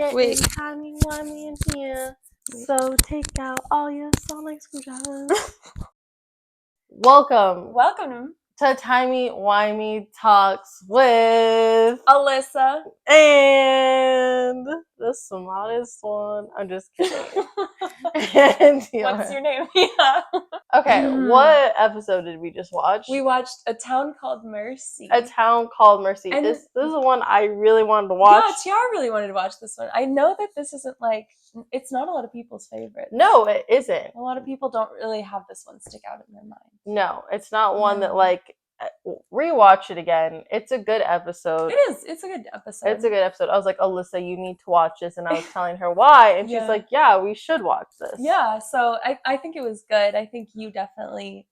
Getting timey-wimey in here. So take out all your sonic screwdrivers. Welcome to Timey-Wimey Talks with Alyssa and the smartest one. I'm just kidding. And What's your name? Yeah. Okay, what episode did we just watch? We watched A Town Called Mercy. A Town Called Mercy. And this is the one I really wanted to watch. Yeah, Tyara really wanted to watch this one. I know that this isn't it's not a lot of people's favorite. No, it isn't. A lot of people don't really have this one stick out in their mind. No, it's not one that rewatch it again. It's a good episode. It is. It's a good episode. It's a good episode. I was like, Alyssa, you need to watch this. And I was telling her why. And she's like, yeah, we should watch this. Yeah, so I think it was good. I think you definitely,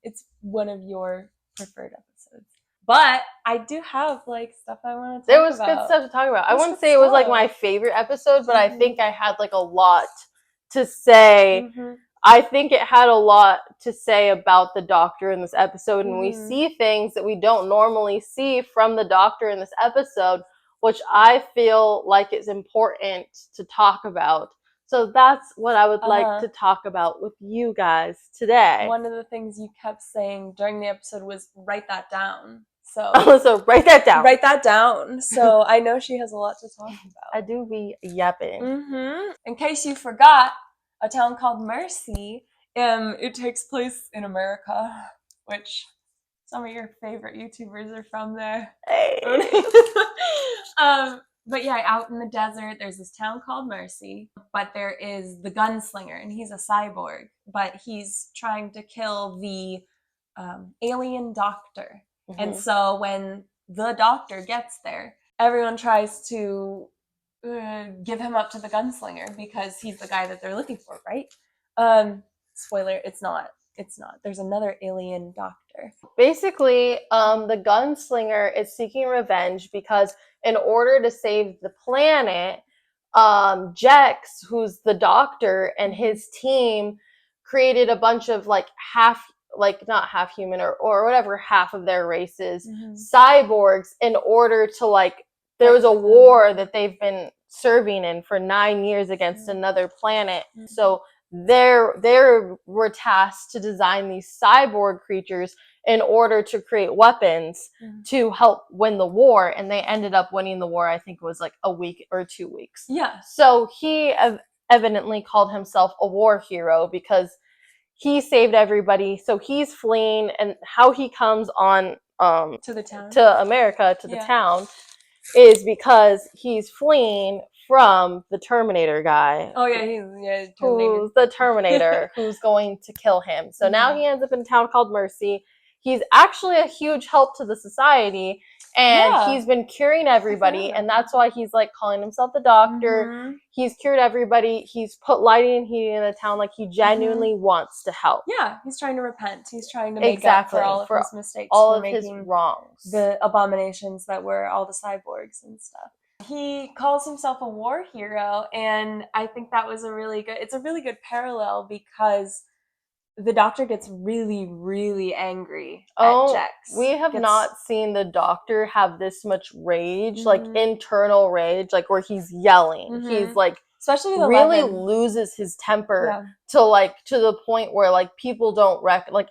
it's one of your preferred episodes. But I do have stuff I want to talk about. There was good stuff to talk about. I wouldn't say it was my favorite episode, but I think I had a lot to say. Mm-hmm. I think it had a lot to say about the doctor in this episode, and we see things that we don't normally see from the doctor in this episode, which I feel like is important to talk about. So that's what I would like to talk about with you guys today. One of the things you kept saying during the episode was write that down. So write that down. Write that down. So I know she has a lot to talk about. I do be yapping. Mm-hmm. In case you forgot, A Town Called Mercy, it takes place in America, which some of your favorite YouTubers are from there. Hey. But yeah, out in the desert, there's this town called Mercy, but there is the gunslinger, and he's a cyborg, but he's trying to kill the alien doctor. Mm-hmm. And so when the doctor gets there, everyone tries to give him up to the gunslinger because he's the guy that they're looking for, right? Spoiler, it's not. There's another alien doctor. Basically, the gunslinger is seeking revenge because in order to save the planet, Jex, who's the doctor, and his team created a bunch of not half human or whatever half of their races, cyborgs, in order to there was a war that they've been serving in for 9 years against another planet. So they were tasked to design these cyborg creatures in order to create weapons to help win the war, and they ended up winning the war. I think it was a week or 2 weeks. Yeah. So he evidently called himself a war hero because he saved everybody. So he's fleeing, and how he comes on to the town, to America, to the town, is because he's fleeing from the Terminator guy. Oh yeah, who's the Terminator, who's going to kill him. So now he ends up in a town called Mercy. He's actually a huge help to the society, and he's been curing everybody, and that's why he's calling himself the doctor. He's cured everybody. He's put lighting and heating in the town. He genuinely wants to help. Yeah, he's trying to repent. He's trying to make up for all of his mistakes, all of his wrongs, the abominations that were all the cyborgs and stuff. He calls himself a war hero, and I think that was a really good parallel because the doctor gets really, really angry at Jex. We have not seen the doctor have this much rage, internal rage, where he's yelling. He's especially really loses his temper to the point where people don't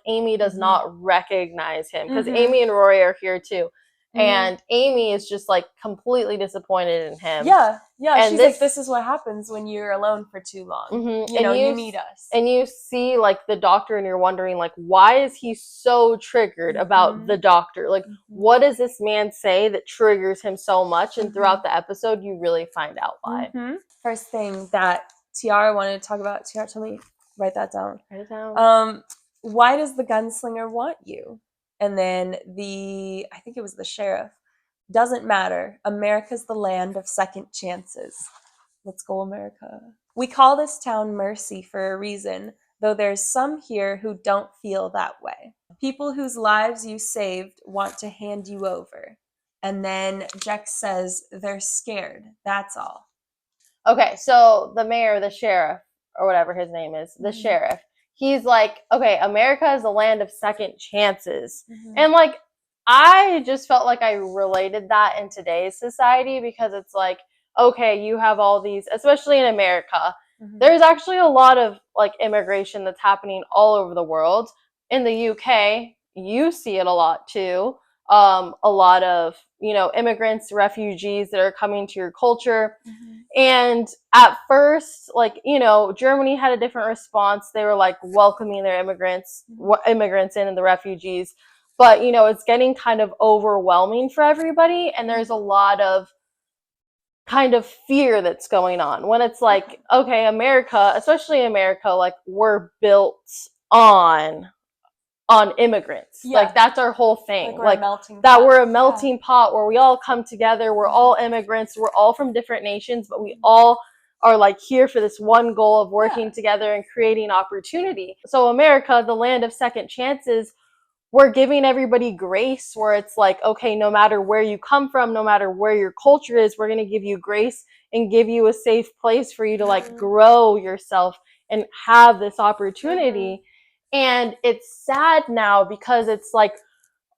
Amy does not recognize him, because Amy and Rory are here too. And Amy is just completely disappointed in him. Yeah. And she's this is what happens when you're alone for too long. You need us. And you see the doctor, and you're wondering why is he so triggered about the doctor? What does this man say that triggers him so much? And throughout the episode, you really find out why. First thing that Tyara wanted to talk about. Tyara, tell me, write that down. Write it down. Why does the gunslinger want you? And then I think it was the sheriff. Doesn't matter. America's the land of second chances. Let's go, America. We call this town Mercy for a reason, though there's some here who don't feel that way. People whose lives you saved want to hand you over. And then Jex says they're scared. That's all. Okay, so the mayor, the sheriff, or whatever his name is, the sheriff, he's okay, America is the land of second chances. And I just felt I related that in today's society, because it's okay, you have all these, especially in America, Mm-hmm. there's actually a lot of like immigration that's happening all over the world. In the UK, you see it a lot too. A lot of, immigrants, refugees that are coming to your culture. Mm-hmm. And at first, like, Germany had a different response. They were like welcoming their immigrants in and the refugees. But, it's getting kind of overwhelming for everybody. And there's a lot of kind of fear that's going on when it's like, okay, America, especially America, like we're built on immigrants. Yeah. Like that's our whole thing. Like we're a melting that pot. we're a melting pot where we all come together. We're all immigrants. We're all from different nations, but we all are like here for this one goal of working together and creating opportunity. So America, the land of second chances, we're giving everybody grace where it's like, okay, no matter where you come from, no matter where your culture is, we're going to give you grace and give you a safe place for you to like grow yourself and have this opportunity. And it's sad now because it's like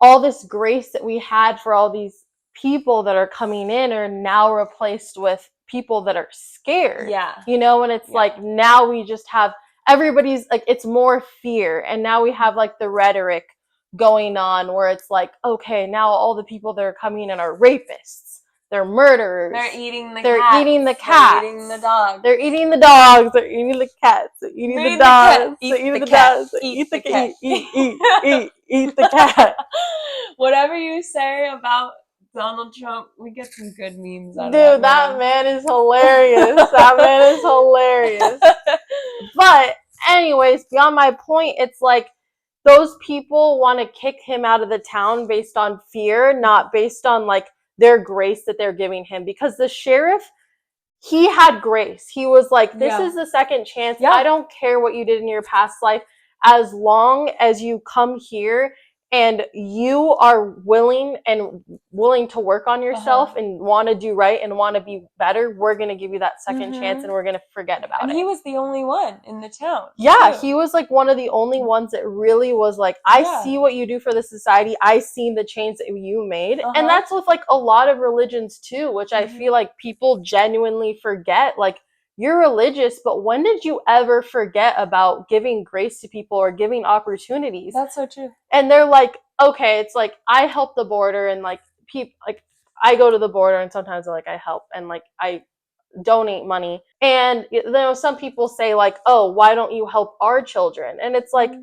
all this grace that we had for all these people that are coming in are now replaced with people that are scared. Yeah. And it's like now we just have everybody's like, it's more fear. And now we have like the rhetoric going on where it's like, okay, now all the people that are coming in are rapists. They're murderers. They're eating the cats. They're eating the cats. They're eating the dogs. They're eating the dogs. They're eating the cats. They're eating the dogs. They're eating the dogs. Eat the cat. Eat the cat. Whatever you say about Donald Trump, we get some good memes out of Dude, that man is hilarious. That man is hilarious. But anyways, beyond my point, it's like those people want to kick him out of the town based on fear, not based on like their grace that they're giving him. Because the sheriff, he had grace. He was like, this is the second chance. I don't care what you did in your past life. As long as you come here and you are willing to work on yourself and want to do right and want to be better, we're going to give you that second chance and we're going to forget about it. And he was the only one in the town. Yeah, he was like one of the only ones that really was like, I see what you do for the society. I seen the change that you made. And that's with like a lot of religions too, which I feel like people genuinely forget. Like, you're religious, but when did you ever forget about giving grace to people or giving opportunities? That's so true. And they're like, okay, it's like I help the border and like people like I go to the border and sometimes like I help and like I donate money. And some people say like, oh, why don't you help our children? And it's like,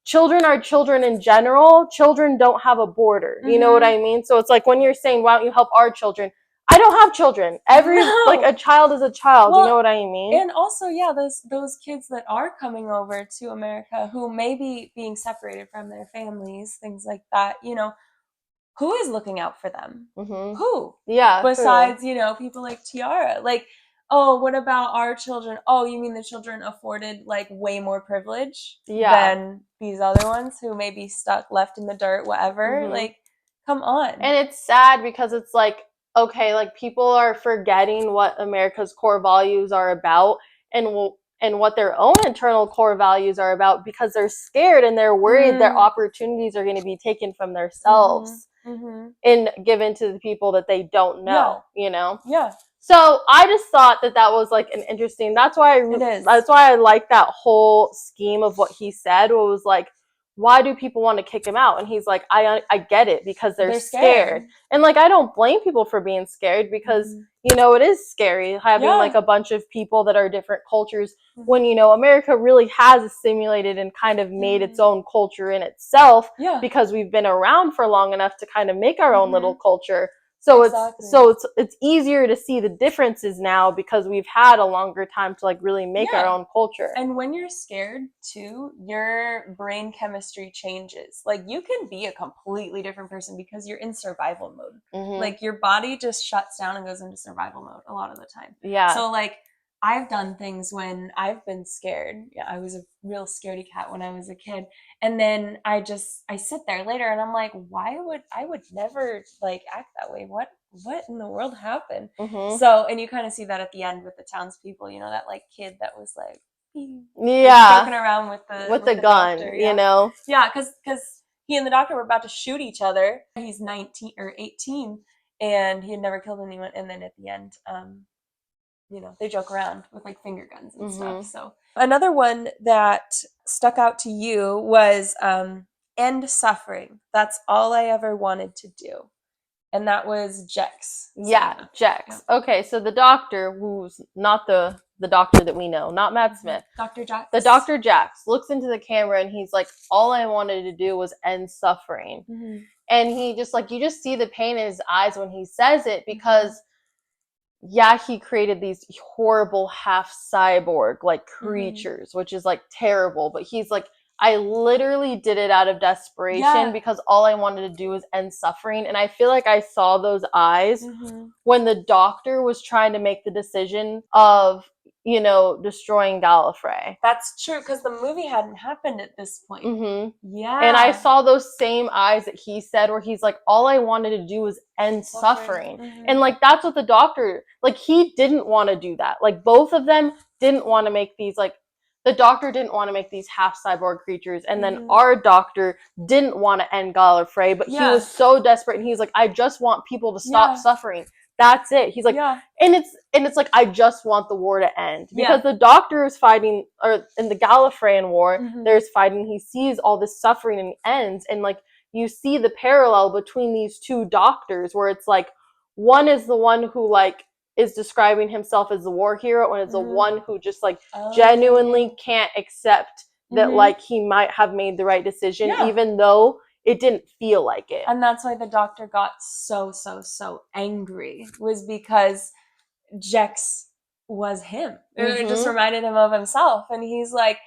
children are children in general. Children don't have a border. You know what I mean? So it's like when you're saying, why don't you help our children? I don't have children. Like a child is a child. Well, you know what I mean? And also, those kids that are coming over to America who may be being separated from their families, things like that, who is looking out for them? Who? Yeah. Besides, people like Tyara. Like, oh, what about our children? Oh, you mean the children afforded like way more privilege than these other ones who may be stuck, left in the dirt, whatever? Like, come on. And it's sad because it's like, okay, like people are forgetting what America's core values are about and what their own internal core values are about because they're scared and they're worried their opportunities are going to be taken from themselves and given to the people that they don't know, Yeah. So I just thought that was like an interesting, that's why I like that whole scheme of what he said. It was like, why do people want to kick him out? And he's like, I get it because they're scared. And like, I don't blame people for being scared because, it is scary having like a bunch of people that are different cultures when, America really has assimilated and kind of made its own culture in itself because we've been around for long enough to kind of make our own little culture. So it's easier to see the differences now because we've had a longer time to like really make our own culture. And when you're scared too, your brain chemistry changes. Like you can be a completely different person because you're in survival mode. Like your body just shuts down and goes into survival mode a lot of the time. Yeah. So like I've done things when I've been scared. Yeah, I was a real scaredy cat when I was a kid. And then I sit there later and I'm like, I would never like act that way. What in the world happened? So, and you kind of see that at the end with the townspeople, that like kid that was like, joking around with the gun, doctor, Yeah, because he and the doctor were about to shoot each other. He's 19 or 18. and he had never killed anyone. And then at the end, they joke around with like finger guns and stuff. So another one that stuck out to you was end suffering. That's all I ever wanted to do. And that was Jex. Yeah, Jex. Yeah. Okay, so the doctor, who's not the doctor that we know, not Matt Smith. Dr. Jax. The Dr. Jax looks into the camera and he's like, all I wanted to do was end suffering. Mm-hmm. And he just like, you just see the pain in his eyes when he says it, because yeah, he created these horrible half cyborg like creatures, which is like terrible, but he's like, I literally did it out of desperation because all I wanted to do was end suffering. And I feel like I saw those eyes when the doctor was trying to make the decision of, destroying Gallifrey. That's true, because the movie hadn't happened at this point. Yeah. And I saw those same eyes that he said where he's like, all I wanted to do was end suffering. And like, that's what the doctor, like, he didn't want to do that. Like, both of them didn't want to make these, like, the doctor didn't want to make these half cyborg creatures, and then our doctor didn't want to end Gallifrey, but he was so desperate, and he's like, I just want people to stop suffering. That's it. He's like, and it's like, I just want the war to end, because the doctor is fighting, or in the Gallifreyan war, there's fighting. He sees all this suffering and ends, and like, you see the parallel between these two doctors, where it's like, one is the one who like is describing himself as the war hero, and is the one who just like genuinely can't accept that like he might have made the right decision, even though it didn't feel like it. And that's why the doctor got so angry, was because Jex was him. It just reminded him of himself. And he's like,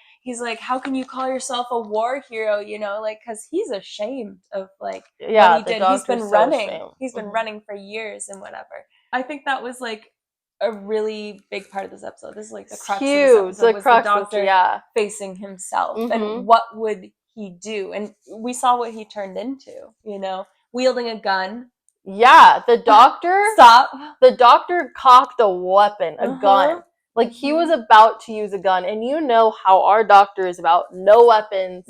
how can you call yourself a war hero? Like, because he's ashamed of like what he did. He's been running. He's been running for years and whatever. I think that was like a really big part of this episode. This is like the crux of this episode. Was the doctor facing himself, and what would he do? And we saw what he turned into, wielding a gun. Yeah, the doctor The doctor cocked a weapon, a gun. Like, he was about to use a gun, and you know how our doctor is about no weapons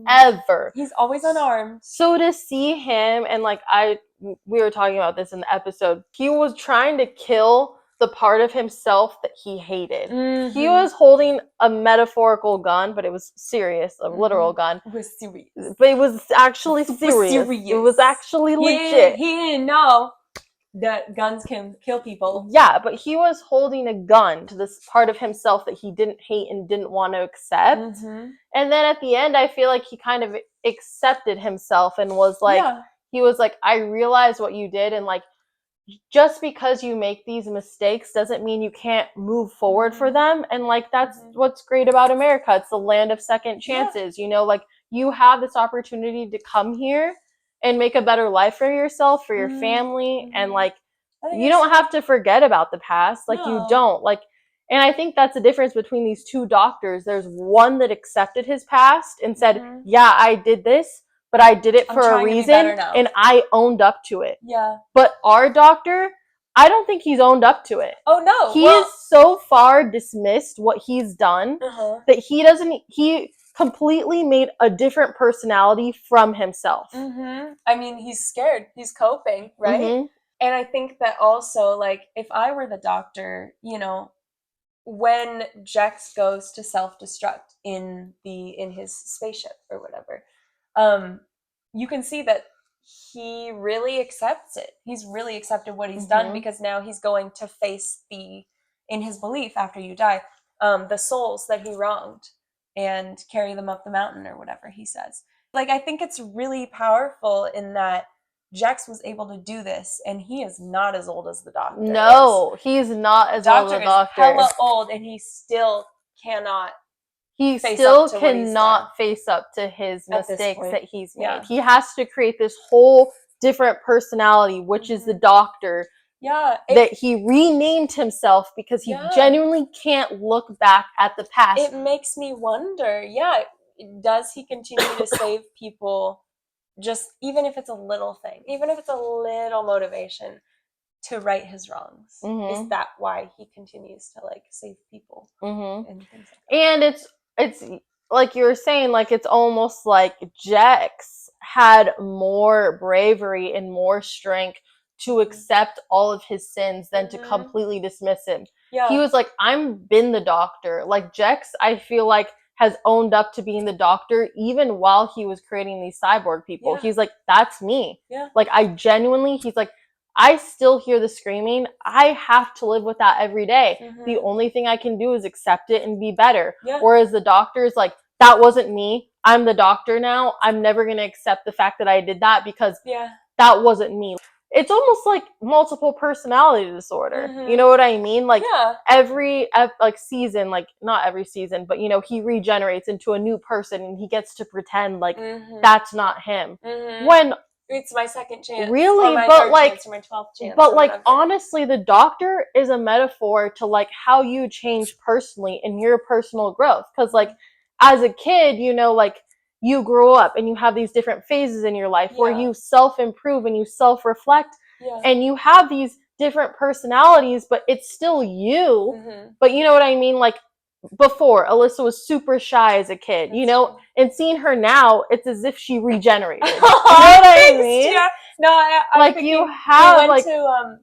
ever. He's always unarmed. So to see him, and like we were talking about this in the episode, he was trying to kill the part of himself that he hated. He was holding a metaphorical gun, but it was serious, a literal gun. It was serious. But it was actually serious. It was actually legit. He didn't know that guns can kill people. Yeah, but he was holding a gun to this part of himself that he didn't hate and didn't want to accept. And then at the end, I feel like he kind of accepted himself and was like, he was like, I realize what you did, and like, just because you make these mistakes doesn't mean you can't move forward for them. And like, that's what's great about America. It's the land of second chances. Like, you have this opportunity to come here and make a better life for yourself, for your family. And like, you don't have to forget about the past. Like, you don't. Like, and I think that's the difference between these two doctors. There's one that accepted his past and said, yeah, I did this, but I did it for a reason, and I owned up to it. Yeah. But our doctor, I don't think he's owned up to it. Oh, no. He is so far dismissed what he's done that he completely made a different personality from himself. I mean, he's scared. He's coping, right? And I think that also, like, if I were the doctor, when Jex goes to self-destruct in his spaceship or whatever, you can see that he really accepts it. He's really accepted what he's done, because now he's going to face in his belief after you die, the souls that he wronged and carry them up the mountain or whatever he says. Like, I think it's really powerful in that Jex was able to do this, and he is not as old as the doctor. No, he's not as old as the doctor. Is hella old, and he still cannot. He still cannot face up to his mistakes that he's made. Yeah. He has to create this whole different personality, which is the doctor. Yeah. That he renamed himself because he genuinely can't look back at the past. It makes me wonder, does he continue to save people, just even if it's a little thing, even if it's a little motivation to right his wrongs? Is that why he continues to like save people and things like that? And it's like you were saying, like, it's almost like Jex had more bravery and more strength to accept all of his sins than to completely dismiss him. Yeah. He was like, I've been the doctor. Like, Jex, I feel like, has owned up to being the doctor even while he was creating these cyborg people. Yeah. He's like, that's me. Yeah. Like, I genuinely, he's like, I still hear the screaming. I have to live with that every day. The only thing I can do is accept it and be better. Yeah. Whereas the doctor is like, that wasn't me. I'm the doctor now. I'm never going to accept the fact that I did that because that wasn't me. It's almost like multiple personality disorder. You know what I mean? Like every like season, like not every season, but you know, he regenerates into a new person and he gets to pretend like that's not him. When it's my second chance. Really, or my but third like, chance or my 12th chance. But like, honestly, the doctor is a metaphor to like how you change personally in your personal growth. Because like, as a kid, you know, like you grow up and you have these different phases in your life where you self-improve and you self-reflect, and you have these different personalities, but it's still you. But you know what I mean? Like, before, Alyssa was super shy as a kid, you know, and seeing her now, it's as if she regenerated. You know what I mean? Yeah. No, I'm like thinking, you have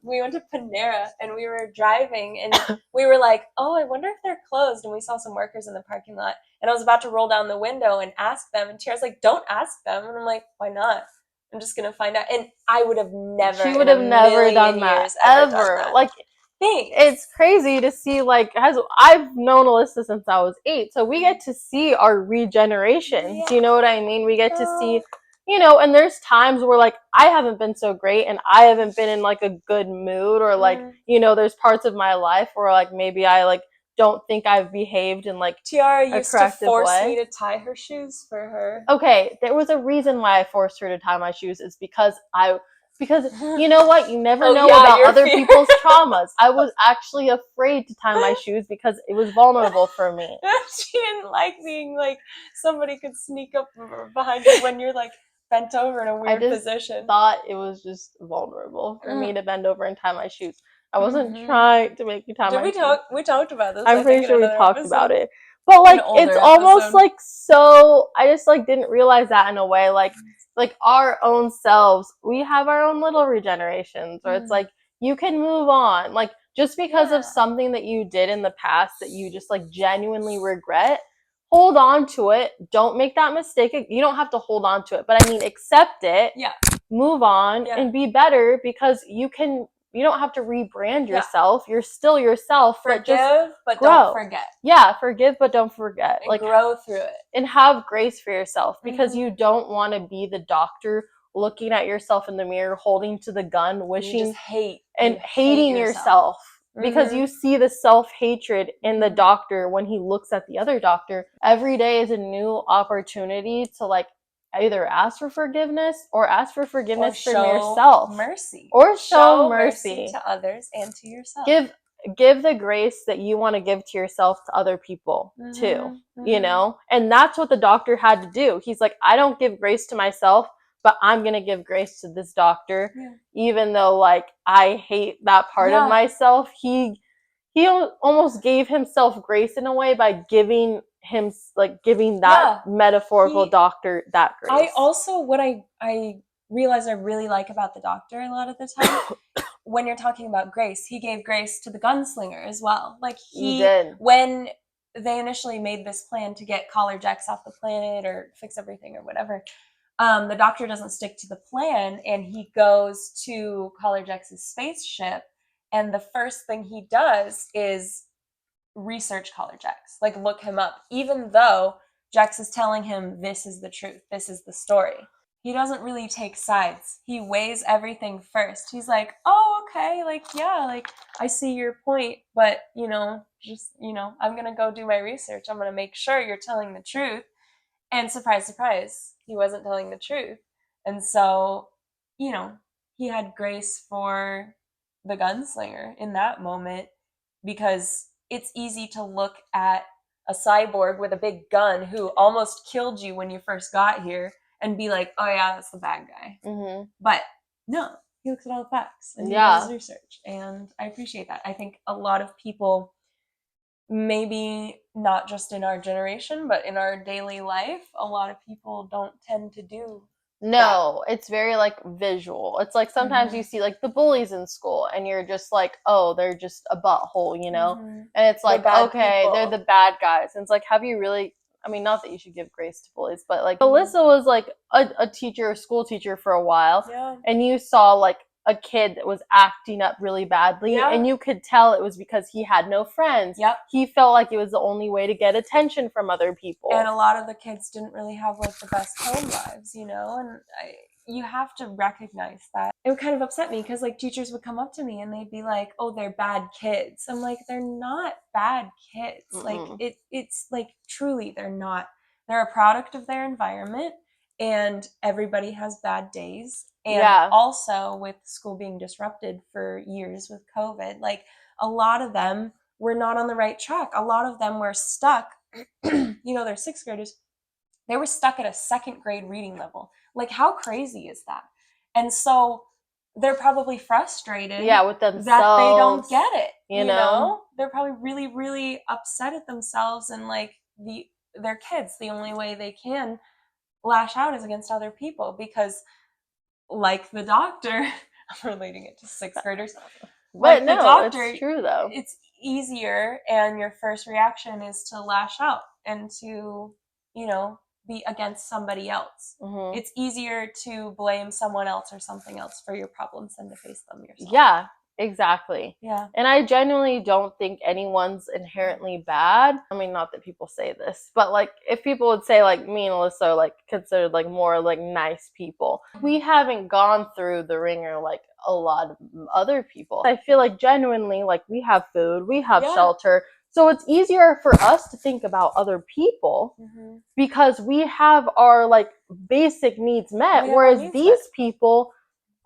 we went to Panera and we were driving and we were like, oh, I wonder if they're closed, and we saw some workers in the parking lot and I was about to roll down the window and ask them, and Tiara's like, don't ask them, and I'm like, why not? I'm just gonna find out. And I would have never, she would have never done that ever. Done that. Like, thanks. It's crazy to see, like, as I've known Alyssa since I was 8, so we get to see our regeneration. Do you know what I mean? We get to see, you know, and there's times where, like, I haven't been so great and I haven't been in, like, a good mood, or, like, you know, there's parts of my life where, like, maybe I, like, don't think I've behaved in, like, Tiara a used to force way. me to tie her shoes for her. Okay, there was a reason why I forced her to tie my shoes. It's because you know what? You never know about other people's traumas. I was actually afraid to tie my shoes because it was vulnerable for me. She didn't like being like somebody could sneak up behind you when you're like bent over in a weird position. I thought it was just vulnerable for me to bend over and tie my shoes. I wasn't trying to make you tie my shoes. We talked about this. I'm pretty sure we talked about it. But like, it's almost like, so I just like didn't realize that in a way, like our own selves, we have our own little regenerations where it's like, you can move on. Like, just because of something that you did in the past that you just like genuinely regret, hold on to it. Don't make that mistake. You don't have to hold on to it, but I mean, accept it. Move on and be better, because you don't have to rebrand yourself. You're still yourself. Forgive, but grow. don't forget. Yeah, forgive, but don't forget. And like, grow through it. And have grace for yourself, because you don't want to be the doctor looking at yourself in the mirror, holding to the gun, wishing and hating yourself. Because you see the self-hatred in the doctor when he looks at the other doctor. Every day is a new opportunity to like either ask for forgiveness or ask for forgiveness from yourself. Mercy. Or show mercy to others and to yourself. Give the grace that you want to give to yourself to other people too, you know? And that's what the doctor had to do. He's like, I don't give grace to myself, but I'm going to give grace to this doctor. Even though like I hate that part of myself, he almost gave himself grace in a way by giving that metaphorical doctor that grace. I also, what I realize I really like about the doctor a lot of the time, when you're talking about grace, he gave grace to the gunslinger as well. Like he did. When they initially made this plan to get Collar Jex off the planet or fix everything or whatever, the doctor doesn't stick to the plan, and he goes to Collar Jex's spaceship, and the first thing he does is research Collar Jex, like look him up, even though Jex is telling him this is the truth, this is the story. He doesn't really take sides. He weighs everything first. He's like, oh, okay, like, yeah, like, I see your point, but, you know, just, you know, I'm going to go do my research. I'm going to make sure you're telling the truth. And surprise, surprise, he wasn't telling the truth. And so, you know, he had grace for the gunslinger in that moment, because it's easy to look at a cyborg with a big gun who almost killed you when you first got here and be like, oh yeah, that's the bad guy. But no, he looks at all the facts and he does his research. And I appreciate that. I think a lot of people, maybe not just in our generation, but in our daily life, a lot of people don't tend to do No, it's very like visual. It's like sometimes you see like the bullies in school and you're just like, oh, they're just a butthole, you know? And it's like, okay, they're the bad guys. And it's like, have you really, I mean, not that you should give grace to bullies, but like Alyssa was like a teacher, a school teacher for a while. Yeah. And you saw like a kid that was acting up really badly. Yeah. And you could tell it was because he had no friends. Yep. He felt like it was the only way to get attention from other people. And a lot of the kids didn't really have like the best home lives, you know? And you have to recognize that. It would kind of upset me because like teachers would come up to me and they'd be like, oh, they're bad kids. I'm like, they're not bad kids. Like it's like truly they're not. They're a product of their environment, and everybody has bad days. And also with school being disrupted for years with COVID, like a lot of them were not on the right track. A lot of them were stuck. You know, they're sixth graders. They were stuck at a second grade reading level. Like, how crazy is that? And so they're probably frustrated with themselves that they don't get it. You know? They're probably really, really upset at themselves, and like their kids, the only way they can lash out is against other people, because like the doctor, I'm relating it to sixth graders. But no, the doctor, it's true though. It's easier, and your first reaction is to lash out and to, you know, be against somebody else. It's easier to blame someone else or something else for your problems than to face them yourself. Yeah, exactly. Yeah. And I genuinely don't think anyone's inherently bad. I mean, not that people say this, but like if people would say like me and Alyssa are like considered like more like nice people, we haven't gone through the ringer like a lot of other people. I feel like genuinely like we have food, we have shelter. So it's easier for us to think about other people because we have our like basic needs met, whereas these people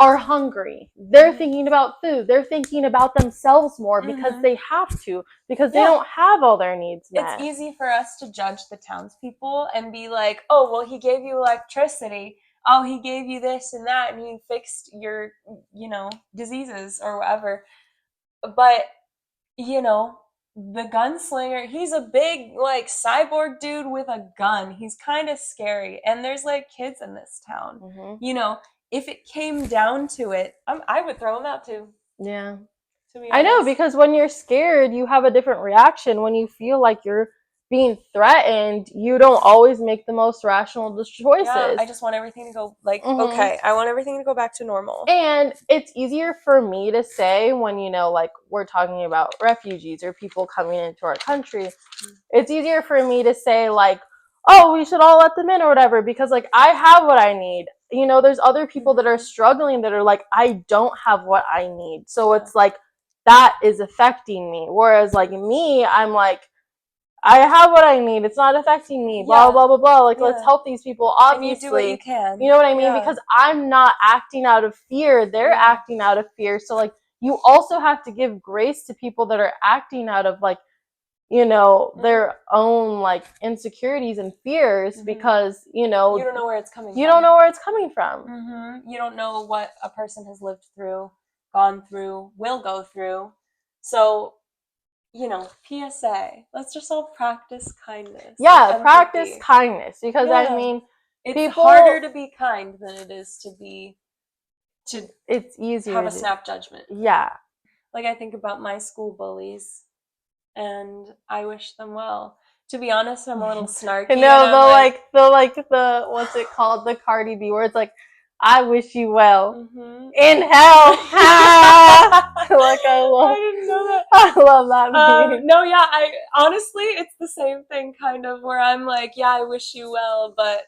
are hungry. They're thinking about food. They're thinking about themselves more because they have to, because they don't have all their needs met. It's easy for us to judge the townspeople and be like, oh, well, he gave you electricity. Oh, he gave you this and that, and he fixed your, you know, diseases or whatever. But, you know, the gunslinger, he's a big, like, cyborg dude with a gun. He's kind of scary. And there's, like, kids in this town. You know, if it came down to it, I would throw him out, too. Yeah. To be honest. I know, because when you're scared, you have a different reaction. When you feel like you're being threatened, you don't always make the most rational choices. Yeah, I just want everything to go, like, okay, I want everything to go back to normal. And it's easier for me to say when, you know, like, we're talking about refugees or people coming into our country, it's easier for me to say, like, oh, we should all let them in or whatever, because, like, I have what I need. You know, there's other people that are struggling that are like, I don't have what I need. So it's like, that is affecting me. Whereas, like, me, I'm like, I have what I need. It's not affecting me. Blah, blah, blah, blah. Like, let's help these people, obviously. And you do what you can. You know what I mean? Because I'm not acting out of fear. They're acting out of fear. So, like, you also have to give grace to people that are acting out of, like, you know, their own, like, insecurities and fears because, you know. You don't know where it's coming from. You don't know where it's coming from. You don't know what a person has lived through, gone through, will go through. So, you know, PSA, let's just all practice kindness. Yeah, practice kindness. Because, I mean, it's harder to be kind than it is to be, it's easier have a snap judgment. Yeah. Like, I think about my school bullies, and I wish them well. To be honest, I'm a little snarky. No, the what's it called? The Cardi B, where it's like, I wish you well. In hell. Like, I didn't know that. I love that meme. No, yeah, honestly, it's the same thing, kind of, where I'm like, yeah, I wish you well, but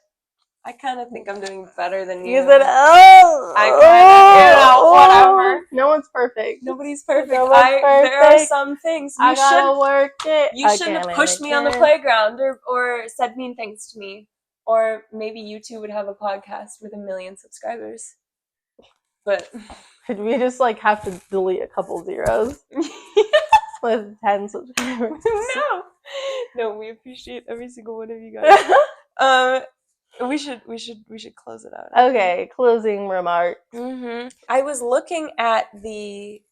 I kind of think I'm doing better than you. You said, oh. I kind of, you know, whatever. No one's perfect. Nobody's perfect. There are some things I gotta work it. You shouldn't have pushed me on the playground or said mean things to me. Or maybe you two would have a podcast with 1 million subscribers. But could we just like have to delete a couple zeros with 10 subscribers? No, we appreciate every single one of you guys. We should close it out. Okay, closing remarks. I was looking at the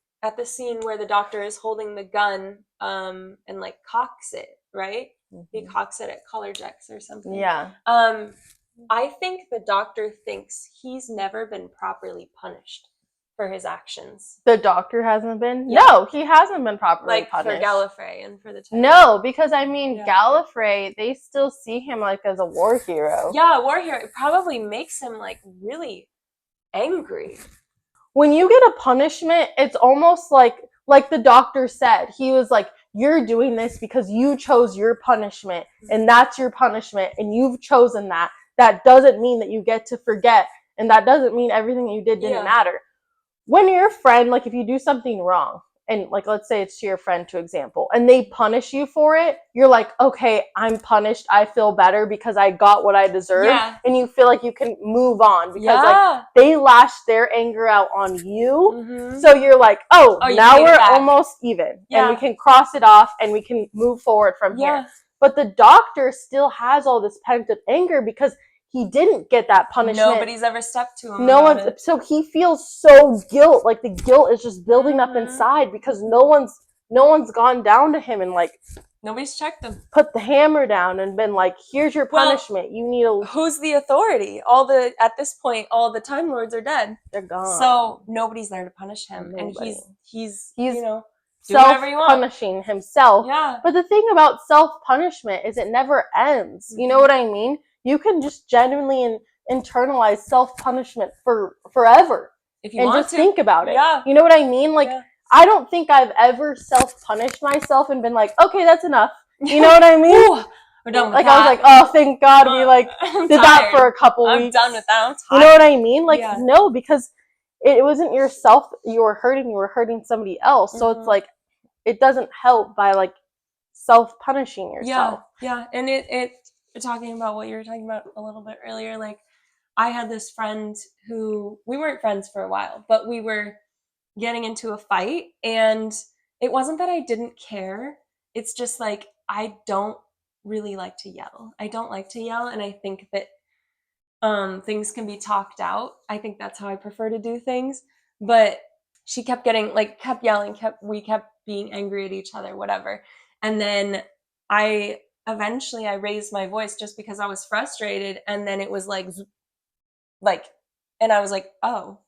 scene where the doctor is holding the gun and like cocks it, right? He cocks it at collar jacks or something. Yeah. I think the doctor thinks he's never been properly punished for his actions. The doctor hasn't been? Yeah. No, he hasn't been properly Like punished. for Gallifrey and for the Timey. No, because I mean, Yeah. Gallifrey, they still see him like as a war hero. Yeah, a war hero. It probably makes him like really angry. When you get a punishment, it's almost like the doctor said. He was like, you're doing this because you chose your punishment, and that's your punishment, and you've chosen that. That doesn't mean that you get to forget, and that doesn't mean everything you did didn't matter. When you're a friend, like if you do something wrong, and like let's say it's to your friend, to example, and they punish you for it, you're like, okay, I'm punished, I feel better because I got what I deserved. Yeah. And you feel like you can move on because Yeah. like they lashed their anger out on you. Mhm. So you're like, oh now we're almost even. Yeah. And we can cross it off and we can move forward from here. But the doctor still has all this pent up anger because he didn't get that punishment. Nobody's ever stepped to him. No one's, so he feels so guilt, like the guilt is just building up inside because no one's gone down to him and like nobody's checked him, put the hammer down and been like, here's your punishment. You need to. Who's the authority? At this point, all the Time Lords are dead. They're gone. So nobody's there to punish him, Nobody. And he's you know, self-punishing himself. Yeah. But the thing about self-punishment is it never ends. You know what I mean? You can just genuinely internalize self-punishment for forever. If you and want just to. think about it. Yeah. You know what I mean? Like, I don't think I've ever self-punished myself and been like, okay, that's enough. You know what I mean? Ooh, we're done with like, that. I was like, oh, thank God we like did that for a couple weeks. I'm done with that. I'm tired. You know what I mean? Like, no, because it wasn't yourself you were hurting somebody else. So it's like, it doesn't help by like self-punishing yourself. Yeah. And it talking about what you were talking about a little bit earlier, like I had this friend who, we weren't friends for a while, but we were getting into a fight, and it wasn't that I didn't care. It's just like, I don't really like to yell. I don't like to yell, and I think that things can be talked out. I think that's how I prefer to do things. But she kept yelling, we kept being angry at each other, whatever. And then I raised my voice just because I was frustrated, and then it was like, and I was like, oh,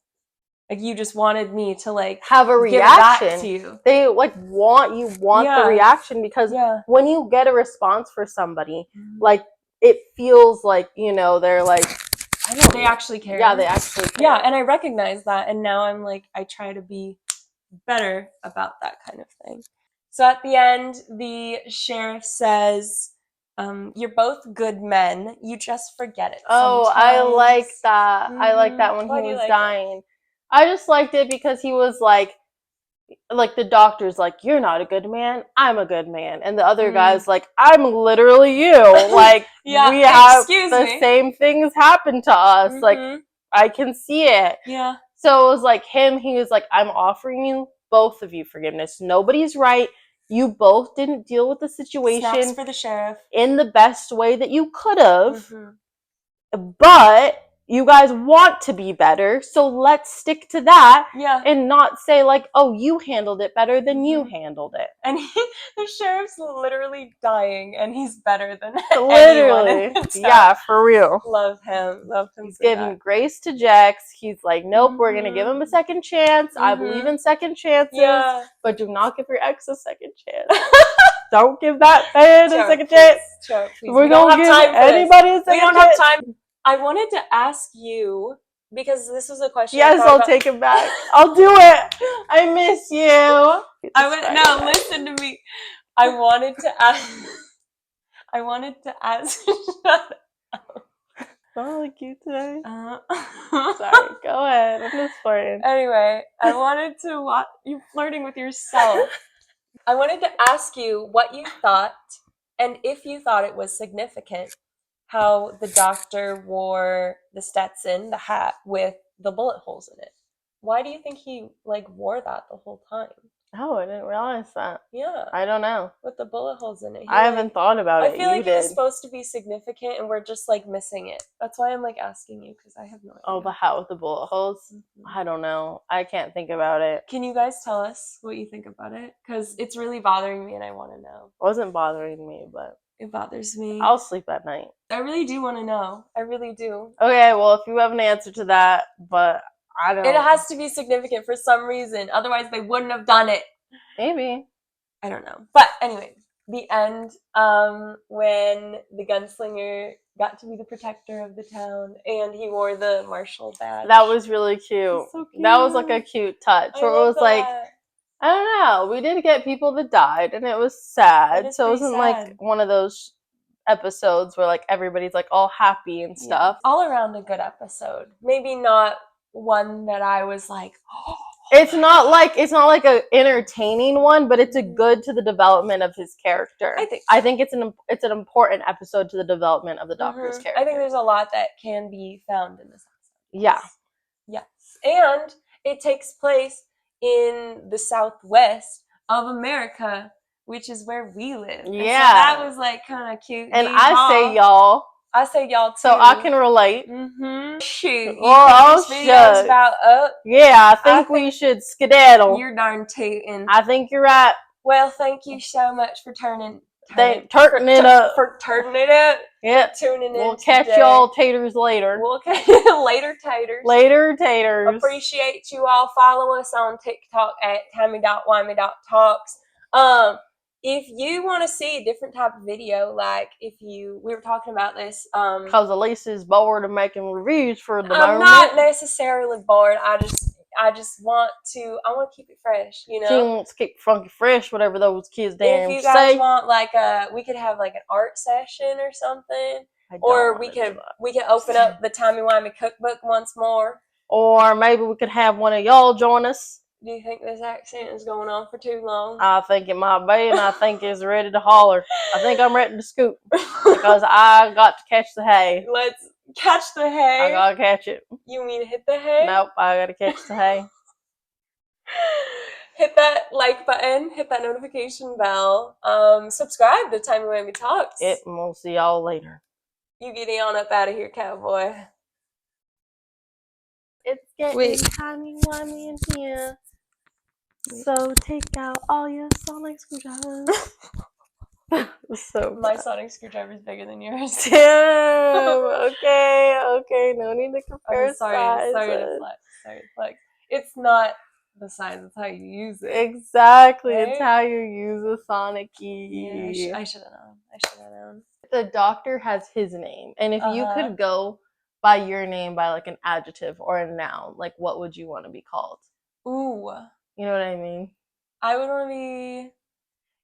like you just wanted me to like have a reaction. Give it back to you. They like want the reaction because when you get a response for somebody, like it feels like, you know, they're like, they actually care. Yeah, they actually care. Yeah, and I recognize that, and now I'm like, I try to be better about that kind of thing. So at the end, the sheriff says, you're both good men. You just forget it sometimes. Oh, I like that. I like that when he was dying. I just liked it because he was like the doctor's like, you're not a good man, I'm a good man. And the other guy's like, I'm literally you. Like, we have the same things happen to us. Like, I can see it. Yeah. So it was like he was like, I'm offering you, both of you, forgiveness. Nobody's right. You both didn't deal with the situation. Snaps for the sheriff. In the best way that you could have. But you guys want to be better, so let's stick to that. Yeah. And not say like, oh, you handled it better than you handled it. And the sheriff's literally dying, and he's better than literally. Yeah, for real. Love him. He's giving grace to Jax. He's like, nope, we're gonna give him a second chance. I believe in second chances, but do not give your ex a second chance. Don't give that man a second chance. We don't have time for anybody a second chance. We don't have time. I wanted to ask you, because this was a question. Yes, I'll take it back. I'll do it. I miss you. No, listen to me. I wanted to ask. Shut up. Not like you today. Sorry, go ahead. I'm just flirting. Anyway, I wanted to watch you flirting with yourself. I wanted to ask you what you thought, and if you thought it was significant, how the doctor wore the Stetson, the hat with the bullet holes in it. Why do you think he wore that the whole time? Oh, I didn't realize that. Yeah. I don't know. With the bullet holes in it. I haven't thought about it. I feel like it was supposed to be significant, and we're just missing it. That's why I'm asking you, because I have no idea. Oh, the hat with the bullet holes? I don't know. I can't think about it. Can you guys tell us what you think about it? Because it's really bothering me, and I want to know. It wasn't bothering me, but It bothers me. I'll sleep at night. I really do want to know. I really do. Okay, well, if you have an answer to that, but I don't. It has to be significant for some reason. Otherwise, they wouldn't have done it. Maybe. I don't know. But anyway, the end, when the gunslinger got to be the protector of the town and he wore the marshal badge. That was really cute. So cute. That was like a cute touch. I Where it love was that. like, I don't know. We did get people that died, and it was sad. It is So it pretty wasn't sad. like one of those episodes where like everybody's like all happy and stuff. Yeah. All around a good episode. Maybe not one that I was like, oh. It's not like a entertaining one, but it's a good to the development of his character. I think it's an important episode to the development of the Doctor's character. I think there's a lot that can be found in this episode. Yeah. Yes. And it takes place in the southwest of America, which is where we live. Yeah. And so that was like kind of cute. And I say y'all. I say y'all too. So I can relate. Shoot. Well, this video's about up. Yeah, I think we should skedaddle. You're darn tootin'. I think you're right. Well, thank you so much for turning it up. For turning it up. Yep. Tuning in. We'll catch y'all taters later. We'll catch you later, taters. Later, taters. Appreciate you all. Follow us on TikTok at Timey-Wimey.talks. If you want to see a different type of video, like we were talking about this. Because Alyssa's bored of making reviews for the moment. I'm not necessarily bored. I just want to keep it fresh, you know. She wants to keep funky fresh, whatever those kids damn say. If you guys want we could have like an art session or something. Or we could open up the Timey-Wimey cookbook once more. Or maybe we could have one of y'all join us. Do you think this accent is going on for too long? I think it might be, and I think it's ready to holler. I think I'm ready to scoop because I got to catch the hay. Let's catch the hay. I gotta catch it. You mean hit the hay? Nope, I gotta catch the hay. Hit that like button, hit that notification bell, subscribe to Timey-Wimey Talks. And we'll see y'all later. You get on up out of here, cowboy. It's getting timey-wimey in here. So take out all your sonic screwdrivers. My sonic screwdriver is bigger than yours. Damn. Okay. No need to compare sizes. Sorry to flex. It's not the size, it's how you use it. Exactly. Right? It's how you use a sonic key. Yeah, I should have known. The Doctor has his name, and if you could go by your name by like an adjective or a noun, like what would you want to be called? Ooh. You know what I mean? I would want to be...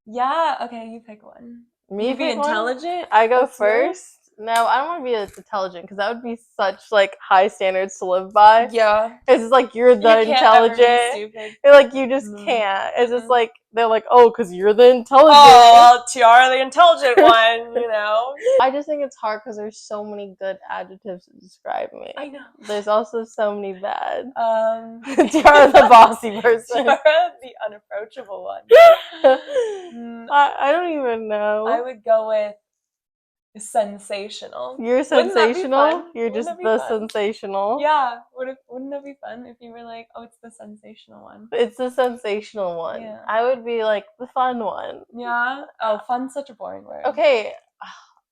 Yeah, okay, you pick one. Me you be intelligent? I go first? No, I don't want to be intelligent because that would be such like high standards to live by. Yeah. It's just like you're the intelligent. You're like you just can't. It's just like they're like, oh, because you're the intelligent. Oh, Tyara, the intelligent one, you know. I just think it's hard because there's so many good adjectives to describe me. I know. There's also so many bad. Tyara, the bossy person. Tyara, the unapproachable one. I don't even know. I would go with sensational. You're sensational? You're just the sensational? Yeah. Wouldn't that be fun if you were like, oh, it's the sensational one? It's the sensational one. Yeah. I would be like the fun one. Yeah? Oh, fun's such a boring word. Okay.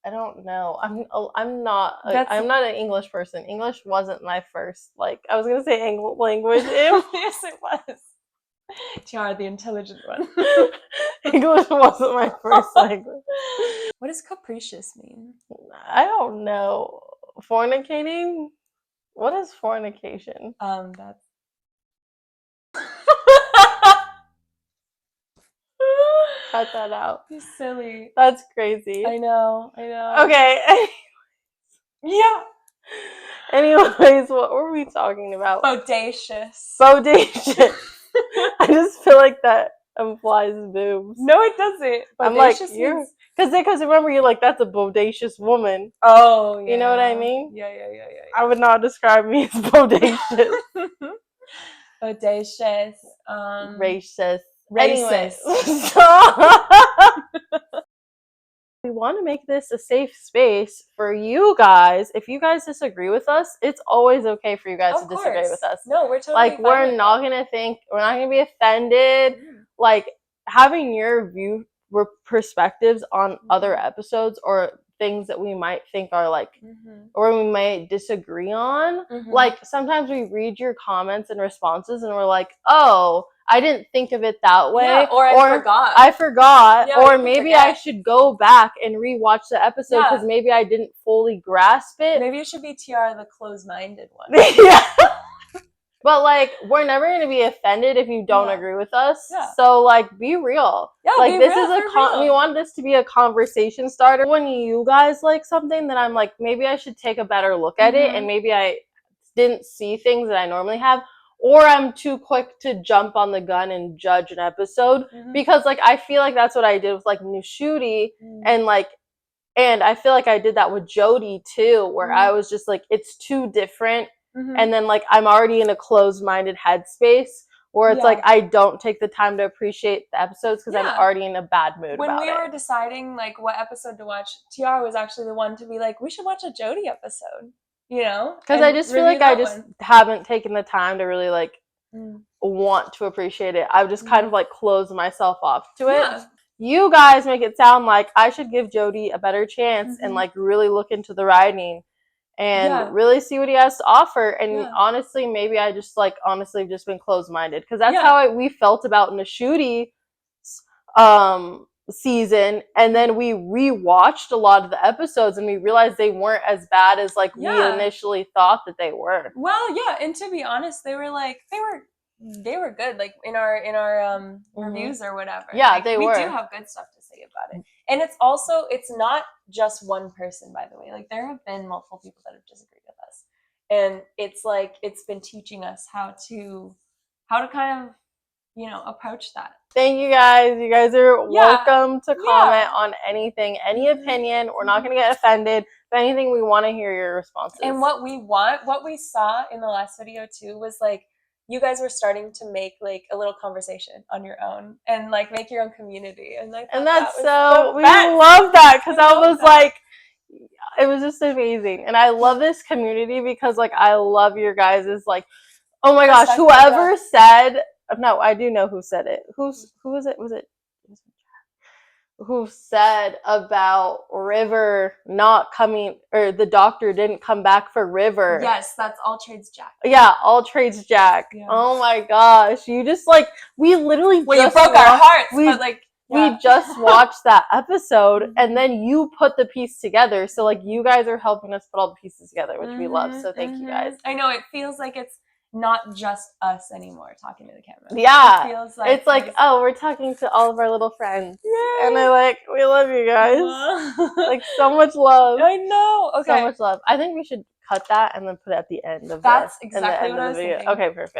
I don't know. I'm not an English person. English wasn't my first, I was going to say English language. Yes, it was. Tyara, the intelligent one. English wasn't my first language. What does capricious mean? I don't know. Fornicating? What is fornication? That's... Cut that out. You're silly. That's crazy. I know. Okay. Yeah. Anyways, what were we talking about? Bodacious. I just feel like that implies boobs. No, it doesn't. Bodacious I'm like, because remember, you're like, that's a bodacious woman. Oh, yeah. You know what I mean? Yeah. I would not describe me as bodacious. Bodacious. Racist. Anyways. We want to make this a safe space for you guys. If you guys disagree with us, it's always okay for you guys to disagree with us. No, we're totally we're not gonna be offended. Like having your perspectives on other episodes or things that we might think are like, or we might disagree on. Like sometimes we read your comments and responses and we're like, oh, I didn't think of it that way. Yeah, or I forgot. Yeah, or maybe I should go back and rewatch the episode because maybe I didn't fully grasp it. Maybe you should be Tyara, the closed-minded one. Yeah. But, like, we're never going to be offended if you don't agree with us. Yeah. So, like, be real. Yeah, like, be this real, is we want this to be a conversation starter. When you guys like something, then I'm like, maybe I should take a better look at it, and maybe I didn't see things that I normally have. Or I'm too quick to jump on the gun and judge an episode. Because, like, I feel like that's what I did with, like, Nushuti, and, like, and I feel like I did that with Jody, too, where I was just like, it's too different. And then, like, I'm already in a closed-minded headspace where it's like I don't take the time to appreciate the episodes because I'm already in a bad mood when about it. When we were deciding, like, what episode to watch, Tyara was actually the one to be like, we should watch a Jody episode, you know? Because I just feel like I just haven't taken the time to really, like, want to appreciate it. I've just kind of, like, closed myself off to it. Yeah. You guys make it sound like I should give Jody a better chance and, like, really look into the writing. And really see what he has to offer. And honestly, maybe I just, like, honestly just been closed-minded. Because that's how we felt about Nushuti season. And then we rewatched a lot of the episodes and we realized they weren't as bad as, like, we initially thought that they were. Well, yeah. And to be honest, they were good, like, in our reviews or whatever. Yeah, like, they were. We do have good stuff to say about it. And it's not just one person, by the way. Like, there have been multiple people that have disagreed with us. And it's like, it's been teaching us how to kind of, you know, approach that. Thank you guys. You guys are welcome to comment on anything, any opinion. We're not going to get offended. If anything, we want to hear your responses. And what we saw in the last video too was, like, you guys were starting to make, like, a little conversation on your own and, like, make your own community. And that's we love that because I was like, it was just amazing. And I love this community because, like, I love your guys' like, oh my gosh, whoever said, no, I do know who said it. Who was it? Was it who said about River not coming, or the doctor didn't come back for River? Yes, that's All Trades Jack. Yeah, All Trades Jack. Yeah. Oh my gosh, you just, like, we literally you broke our hearts, but, like, we just watched that episode and then you put the piece together. So, like, you guys are helping us put all the pieces together, which we love. So thank you guys. I know, it feels like it's not just us anymore talking to the camera. Yeah. It feels like it's like, oh, we're talking to all of our little friends. Yay. And we love you guys. Like, so much love. I know. Okay. So much love. I think we should cut that and then put it at the end of That's exactly what I was thinking. Okay, perfect.